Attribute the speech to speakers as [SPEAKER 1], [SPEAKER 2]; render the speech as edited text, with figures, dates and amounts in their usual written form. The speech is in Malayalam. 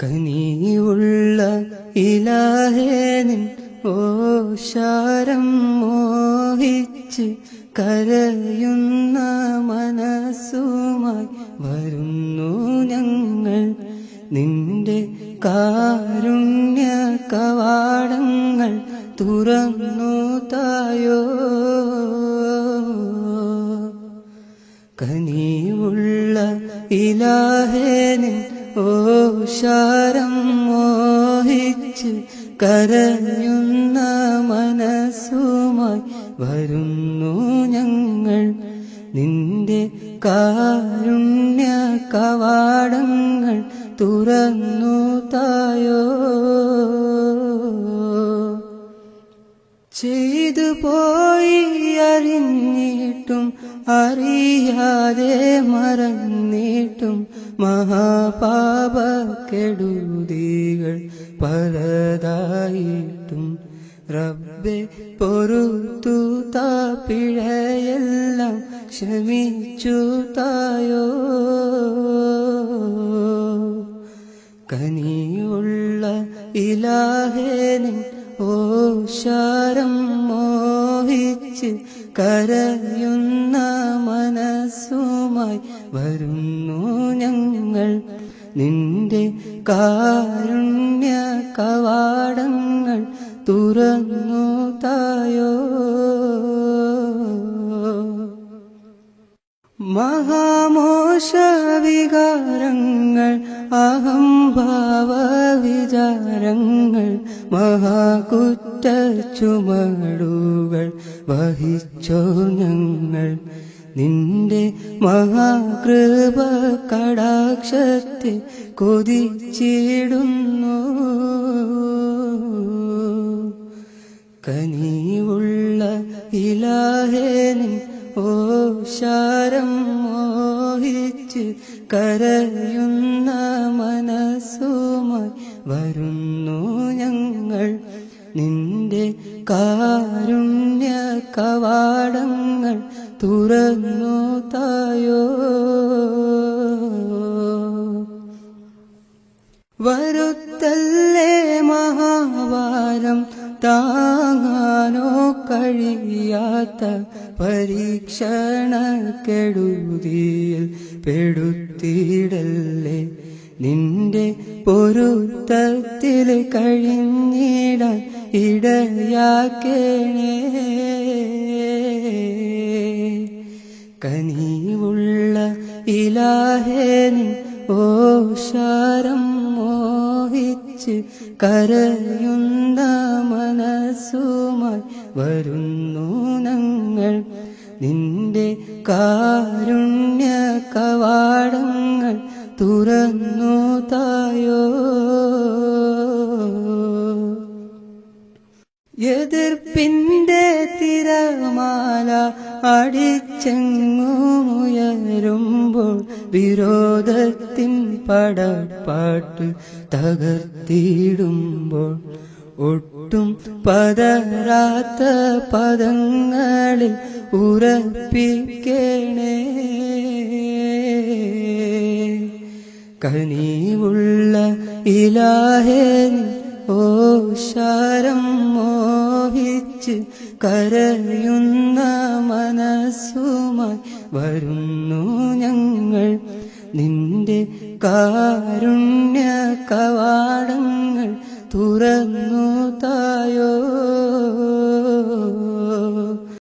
[SPEAKER 1] കനിയുള്ള ഇലാഹേ നിൻ ഓശാരം മോഹിച്ച് കരയുന്ന മനസ്സുമായി വരുന്നു ഞങ്ങൾ. നിന്റെ കാരുണ്യ കവാടങ്ങൾ തുറന്നു തായോ. കനിയുള്ള ഇലാഹേ നിൻ ഓശാരം മോഹിച്ച് കരയുന്ന മനസ്സുമായി വരുന്നു ഞങ്ങൾ. നിന്റെ കാരുണ്യ കവാടങ്ങൾ തുറന്നു തായോ. ചെയ്തു പോയി അറിഞ്ഞിട്ടും അറിയാതെ മറന്നിട്ടും മഹാപാപക്കെടുതികൾ പലതായിട്ടും റബ്ബെ പൊറുത്തു താ പിഴയെല്ലാം ക്ഷമിച്ചു തായോ. കനിയുള്ള ഇലാഹേ നിൻ ഓശാരം മോഹിച്ച് കരയുന്ന മനസ്സുമായി വരുന്നു ഞങ്ങൾ. നിന്റെ കാരുണ്യ കവാടങ്ങൾ തുറന്നു തായോ. മഹാമോശവികാരങ്ങൾ അഹംഭാവ വിചാരങ്ങൾ മഹാകുറ്റച്ചുമടുകൾ വഹിച്ചോ ഞങ്ങൾ. നിന്റെ മഹാകൃപ കടാക്ഷത്തെ കൊതിച്ചിടുന്നു. കനിയുള്ള ഇലാഹേ നിൻ ഓശാരം മോഹിച്ച് കരയുന്ന മനസ്സുമായി വരുന്നു ഞങ്ങൾ. നിന്റെ കാരുണ്യ കവാടങ്ങൾ തുറന്നു തായോ. വരുത്തല്ലേ മഹാഭാരം താങ്ങാനോ കഴിയാത്ത പരീക്ഷണക്കെടുതിയിൽ പെടുത്തിയിടല്ലേ. നിന്റെ പൊരുത്തത്തിൽ കഴിഞ്ഞിടാൻ ഇടയാക്കേണേ. കനിവുള്ള ഇലാഹേ നിൻ ഓശാരം മോഹിച്ച് കരയുന്ന മനസ്സുമായി വരുന്നു ഞങ്ങൾ. നിന്റെ കാരുണ്യ കവാടങ്ങൾ തുറന്നു തായോ. എതിർപ്പിന്റെ തിരമാല അടിച്ചെങ്ങുമുയരുമ്പോൾ വിരോധത്തിൻ പടപ്പാട്ട് തകർത്തിടുമ്പോൾ ഒട്ടും പതരാത്ത പദങ്ങളിൽ ഉറപ്പിക്കണേ. കനിവുള്ള ഇലാഹേ നിൻ ഓശാരം മോഹിച്ച് കരയുന്ന മനസ്സുമായി വരുന്നു ഞങ്ങൾ. നിന്റെ കാരുണ്യ കവാടങ്ങൾ തുറന്നു തായോ.